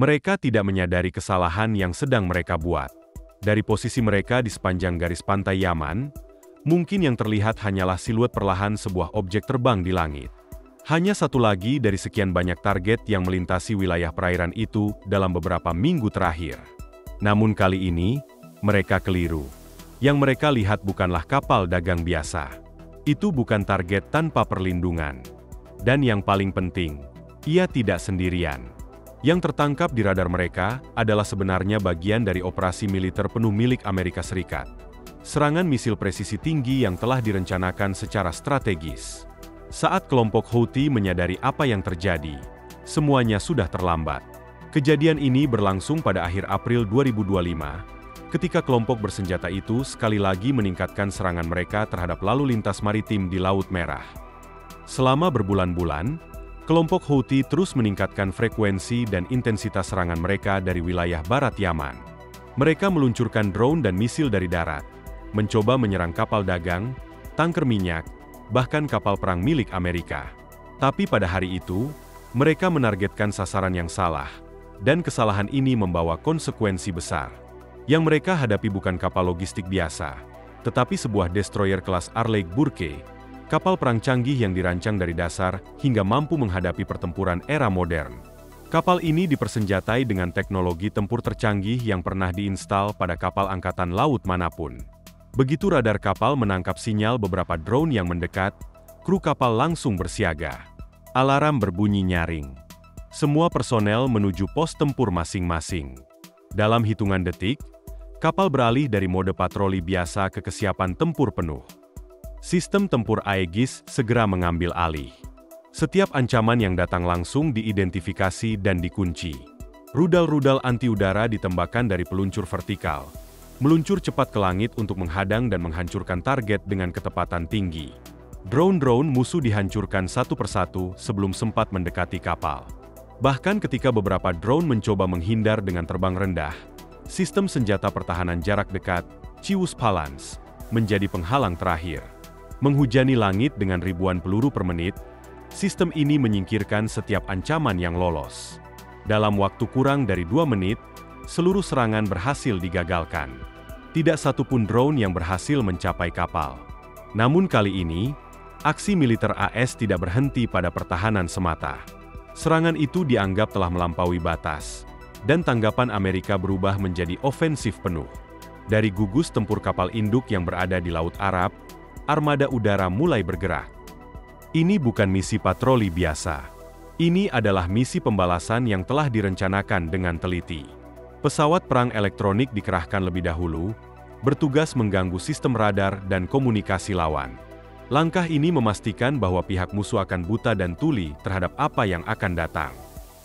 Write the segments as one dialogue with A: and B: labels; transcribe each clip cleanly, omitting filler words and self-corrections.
A: Mereka tidak menyadari kesalahan yang sedang mereka buat. Dari posisi mereka di sepanjang garis pantai Yaman, mungkin yang terlihat hanyalah siluet perlahan sebuah objek terbang di langit. Hanya satu lagi dari sekian banyak target yang melintasi wilayah perairan itu dalam beberapa minggu terakhir. Namun kali ini, mereka keliru. Yang mereka lihat bukanlah kapal dagang biasa. Itu bukan target tanpa perlindungan. Dan yang paling penting, ia tidak sendirian. Yang tertangkap di radar mereka adalah sebenarnya bagian dari operasi militer penuh milik Amerika Serikat. Serangan misil presisi tinggi yang telah direncanakan secara strategis. Saat kelompok Houthi menyadari apa yang terjadi, semuanya sudah terlambat. Kejadian ini berlangsung pada akhir April 2025, ketika kelompok bersenjata itu sekali lagi meningkatkan serangan mereka terhadap lalu lintas maritim di Laut Merah. Selama berbulan-bulan, kelompok Houthi terus meningkatkan frekuensi dan intensitas serangan mereka dari wilayah barat Yaman. Mereka meluncurkan drone dan misil dari darat, mencoba menyerang kapal dagang, tanker minyak, bahkan kapal perang milik Amerika. Tapi pada hari itu, mereka menargetkan sasaran yang salah, dan kesalahan ini membawa konsekuensi besar. Yang mereka hadapi bukan kapal logistik biasa, tetapi sebuah destroyer kelas Arleigh Burke, kapal perang canggih yang dirancang dari dasar hingga mampu menghadapi pertempuran era modern. Kapal ini dipersenjatai dengan teknologi tempur tercanggih yang pernah diinstal pada kapal angkatan laut manapun. Begitu radar kapal menangkap sinyal beberapa drone yang mendekat, kru kapal langsung bersiaga. Alarm berbunyi nyaring. Semua personel menuju pos tempur masing-masing. Dalam hitungan detik, kapal beralih dari mode patroli biasa ke kesiapan tempur penuh. Sistem tempur Aegis segera mengambil alih. Setiap ancaman yang datang langsung diidentifikasi dan dikunci. Rudal-rudal anti-udara ditembakkan dari peluncur vertikal, meluncur cepat ke langit untuk menghadang dan menghancurkan target dengan ketepatan tinggi. Drone-drone musuh dihancurkan satu persatu sebelum sempat mendekati kapal. Bahkan ketika beberapa drone mencoba menghindar dengan terbang rendah, sistem senjata pertahanan jarak dekat, Cius Palans, menjadi penghalang terakhir. Menghujani langit dengan ribuan peluru per menit, sistem ini menyingkirkan setiap ancaman yang lolos. Dalam waktu kurang dari 2 menit, seluruh serangan berhasil digagalkan. Tidak satupun drone yang berhasil mencapai kapal. Namun kali ini, aksi militer AS tidak berhenti pada pertahanan semata. Serangan itu dianggap telah melampaui batas, dan tanggapan Amerika berubah menjadi ofensif penuh. Dari gugus tempur kapal induk yang berada di Laut Arab, armada udara mulai bergerak. Ini bukan misi patroli biasa. Ini adalah misi pembalasan yang telah direncanakan dengan teliti. Pesawat perang elektronik dikerahkan lebih dahulu, bertugas mengganggu sistem radar dan komunikasi lawan. Langkah ini memastikan bahwa pihak musuh akan buta dan tuli terhadap apa yang akan datang.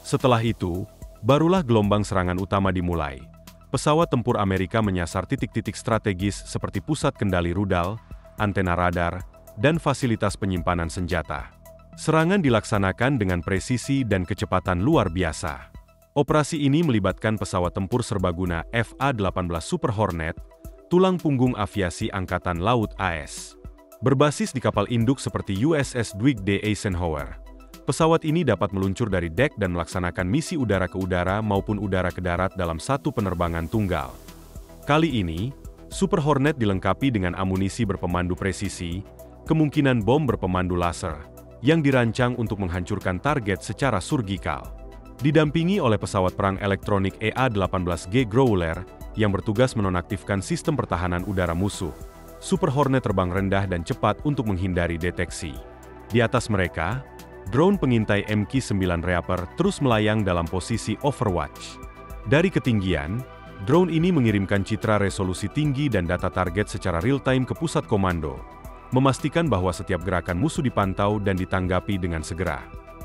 A: Setelah itu, barulah gelombang serangan utama dimulai. Pesawat tempur Amerika menyasar titik-titik strategis seperti pusat kendali rudal, antena radar, dan fasilitas penyimpanan senjata. Serangan dilaksanakan dengan presisi dan kecepatan luar biasa. Operasi ini melibatkan pesawat tempur serbaguna FA-18 Super Hornet, tulang punggung aviasi Angkatan Laut AS. Berbasis di kapal induk seperti USS Dwight D. Eisenhower, pesawat ini dapat meluncur dari dek dan melaksanakan misi udara ke udara maupun udara ke darat dalam satu penerbangan tunggal. Kali ini, Super Hornet dilengkapi dengan amunisi berpemandu presisi, kemungkinan bom berpemandu laser, yang dirancang untuk menghancurkan target secara surgikal. Didampingi oleh pesawat perang elektronik EA-18G Growler, yang bertugas menonaktifkan sistem pertahanan udara musuh. Super Hornet terbang rendah dan cepat untuk menghindari deteksi. Di atas mereka, drone pengintai MQ-9 Reaper terus melayang dalam posisi Overwatch. Dari ketinggian, drone ini mengirimkan citra resolusi tinggi dan data target secara real-time ke pusat komando, memastikan bahwa setiap gerakan musuh dipantau dan ditanggapi dengan segera.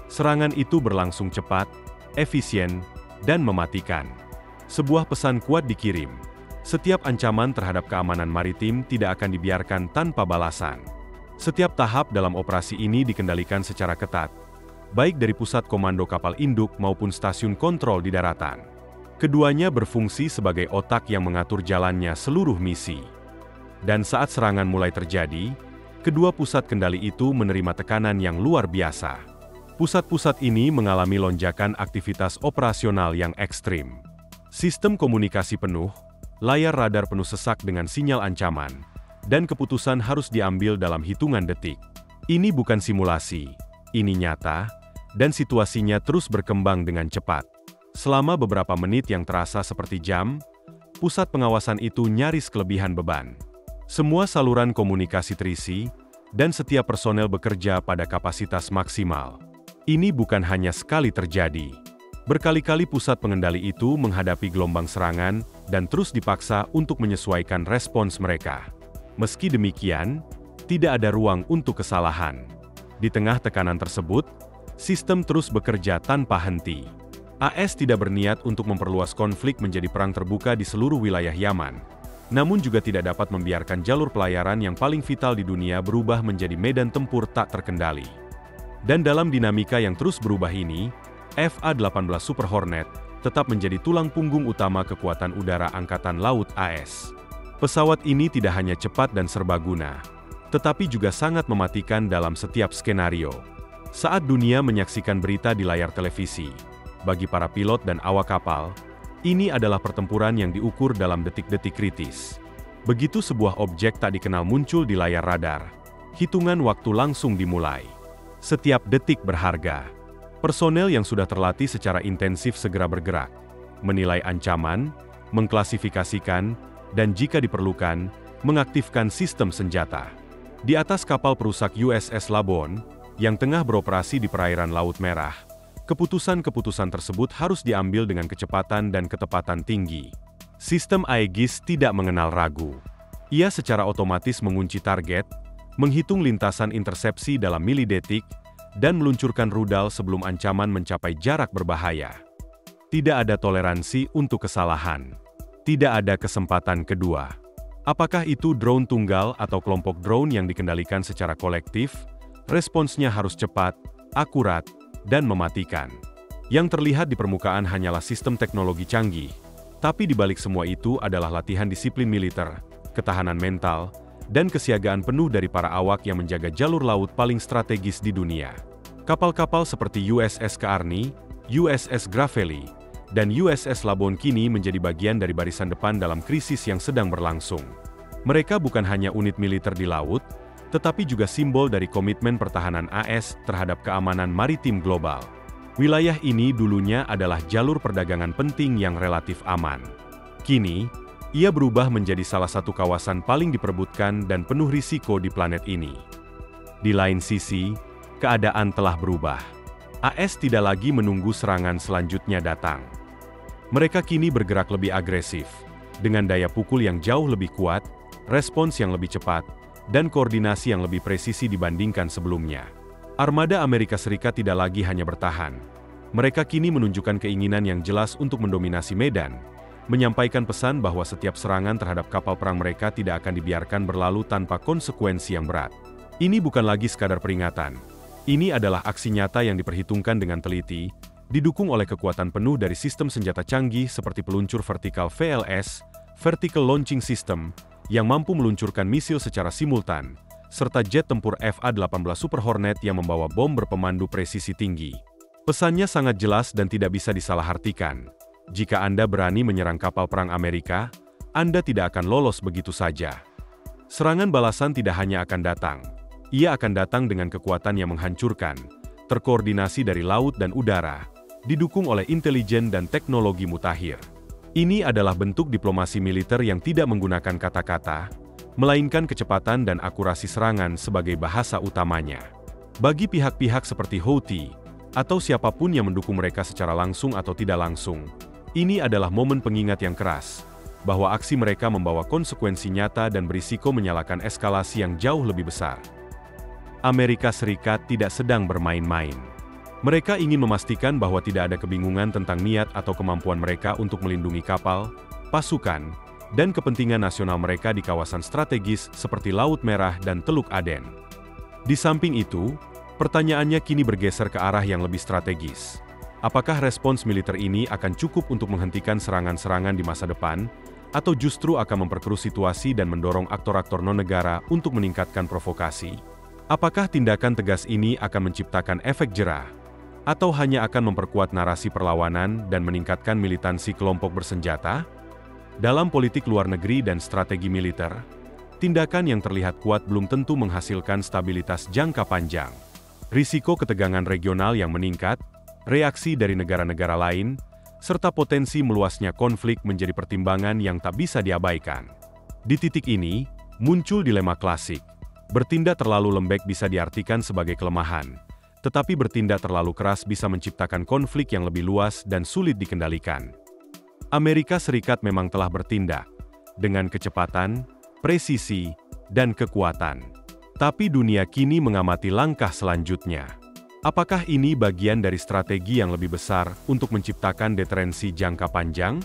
A: Serangan itu berlangsung cepat, efisien, dan mematikan. Sebuah pesan kuat dikirim. Setiap ancaman terhadap keamanan maritim tidak akan dibiarkan tanpa balasan. Setiap tahap dalam operasi ini dikendalikan secara ketat, baik dari pusat komando kapal induk maupun stasiun kontrol di daratan. Keduanya berfungsi sebagai otak yang mengatur jalannya seluruh misi. Dan saat serangan mulai terjadi, kedua pusat kendali itu menerima tekanan yang luar biasa. Pusat-pusat ini mengalami lonjakan aktivitas operasional yang ekstrim. Sistem komunikasi penuh, layar radar penuh sesak dengan sinyal ancaman, dan keputusan harus diambil dalam hitungan detik. Ini bukan simulasi, ini nyata, dan situasinya terus berkembang dengan cepat. Selama beberapa menit yang terasa seperti jam, pusat pengawasan itu nyaris kelebihan beban. Semua saluran komunikasi terisi, dan setiap personel bekerja pada kapasitas maksimal. Ini bukan hanya sekali terjadi. Berkali-kali pusat pengendali itu menghadapi gelombang serangan dan terus dipaksa untuk menyesuaikan respons mereka. Meski demikian, tidak ada ruang untuk kesalahan. Di tengah tekanan tersebut, sistem terus bekerja tanpa henti. AS tidak berniat untuk memperluas konflik menjadi perang terbuka di seluruh wilayah Yaman, namun juga tidak dapat membiarkan jalur pelayaran yang paling vital di dunia berubah menjadi medan tempur tak terkendali. Dan dalam dinamika yang terus berubah ini, FA-18 Super Hornet tetap menjadi tulang punggung utama kekuatan udara Angkatan Laut AS. Pesawat ini tidak hanya cepat dan serbaguna, tetapi juga sangat mematikan dalam setiap skenario. Saat dunia menyaksikan berita di layar televisi, bagi para pilot dan awak kapal, ini adalah pertempuran yang diukur dalam detik-detik kritis. Begitu sebuah objek tak dikenal muncul di layar radar, hitungan waktu langsung dimulai. Setiap detik berharga. Personel yang sudah terlatih secara intensif segera bergerak, menilai ancaman, mengklasifikasikan, dan jika diperlukan, mengaktifkan sistem senjata. Di atas kapal perusak USS Labuan, yang tengah beroperasi di perairan Laut Merah, keputusan-keputusan tersebut harus diambil dengan kecepatan dan ketepatan tinggi. Sistem Aegis tidak mengenal ragu. Ia secara otomatis mengunci target, menghitung lintasan intersepsi dalam milidetik, dan meluncurkan rudal sebelum ancaman mencapai jarak berbahaya. Tidak ada toleransi untuk kesalahan. Tidak ada kesempatan kedua. Apakah itu drone tunggal atau kelompok drone yang dikendalikan secara kolektif, responsnya harus cepat, akurat, dan mematikan. Yang terlihat di permukaan hanyalah sistem teknologi canggih, tapi di balik semua itu adalah latihan disiplin militer, ketahanan mental, dan kesiagaan penuh dari para awak yang menjaga jalur laut paling strategis di dunia. Kapal-kapal seperti USS Kearney, USS Gravely, dan USS Labuan kini menjadi bagian dari barisan depan dalam krisis yang sedang berlangsung. Mereka bukan hanya unit militer di laut, tetapi juga simbol dari komitmen pertahanan AS terhadap keamanan maritim global. Wilayah ini dulunya adalah jalur perdagangan penting yang relatif aman. Kini, ia berubah menjadi salah satu kawasan paling diperebutkan dan penuh risiko di planet ini. Di lain sisi, keadaan telah berubah. AS tidak lagi menunggu serangan selanjutnya datang. Mereka kini bergerak lebih agresif, dengan daya pukul yang jauh lebih kuat, respons yang lebih cepat, dan koordinasi yang lebih presisi dibandingkan sebelumnya. Armada Amerika Serikat tidak lagi hanya bertahan. Mereka kini menunjukkan keinginan yang jelas untuk mendominasi medan, menyampaikan pesan bahwa setiap serangan terhadap kapal perang mereka tidak akan dibiarkan berlalu tanpa konsekuensi yang berat. Ini bukan lagi sekadar peringatan. Ini adalah aksi nyata yang diperhitungkan dengan teliti, didukung oleh kekuatan penuh dari sistem senjata canggih seperti peluncur vertikal VLS, Vertical Launching System, yang mampu meluncurkan misil secara simultan, serta jet tempur FA-18 Super Hornet yang membawa bom berpemandu presisi tinggi. Pesannya sangat jelas dan tidak bisa disalahartikan. Jika Anda berani menyerang kapal perang Amerika, Anda tidak akan lolos begitu saja. Serangan balasan tidak hanya akan datang. Ia akan datang dengan kekuatan yang menghancurkan, terkoordinasi dari laut dan udara, didukung oleh intelijen dan teknologi mutakhir. Ini adalah bentuk diplomasi militer yang tidak menggunakan kata-kata, melainkan kecepatan dan akurasi serangan sebagai bahasa utamanya. Bagi pihak-pihak seperti Houthi, atau siapapun yang mendukung mereka secara langsung atau tidak langsung, ini adalah momen pengingat yang keras, bahwa aksi mereka membawa konsekuensi nyata dan berisiko menyalakan eskalasi yang jauh lebih besar. Amerika Serikat tidak sedang bermain-main. Mereka ingin memastikan bahwa tidak ada kebingungan tentang niat atau kemampuan mereka untuk melindungi kapal, pasukan, dan kepentingan nasional mereka di kawasan strategis seperti Laut Merah dan Teluk Aden. Di samping itu, pertanyaannya kini bergeser ke arah yang lebih strategis. Apakah respons militer ini akan cukup untuk menghentikan serangan-serangan di masa depan, atau justru akan memperkeruh situasi dan mendorong aktor-aktor non-negara untuk meningkatkan provokasi? Apakah tindakan tegas ini akan menciptakan efek jera, Atau hanya akan memperkuat narasi perlawanan dan meningkatkan militansi kelompok bersenjata? Dalam politik luar negeri dan strategi militer, tindakan yang terlihat kuat belum tentu menghasilkan stabilitas jangka panjang. Risiko ketegangan regional yang meningkat, reaksi dari negara-negara lain, serta potensi meluasnya konflik menjadi pertimbangan yang tak bisa diabaikan. Di titik ini, muncul dilema klasik. Bertindak terlalu lembek bisa diartikan sebagai kelemahan, tetapi bertindak terlalu keras bisa menciptakan konflik yang lebih luas dan sulit dikendalikan. Amerika Serikat memang telah bertindak dengan kecepatan, presisi, dan kekuatan. Tapi dunia kini mengamati langkah selanjutnya. Apakah ini bagian dari strategi yang lebih besar untuk menciptakan deterensi jangka panjang?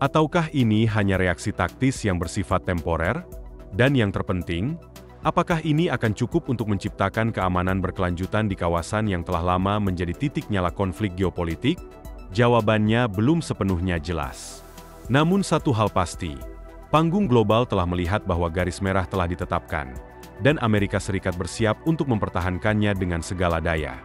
A: Ataukah ini hanya reaksi taktis yang bersifat temporer? Dan yang terpenting, apakah ini akan cukup untuk menciptakan keamanan berkelanjutan di kawasan yang telah lama menjadi titik nyala konflik geopolitik? Jawabannya belum sepenuhnya jelas. Namun satu hal pasti, panggung global telah melihat bahwa garis merah telah ditetapkan, dan Amerika Serikat bersiap untuk mempertahankannya dengan segala daya.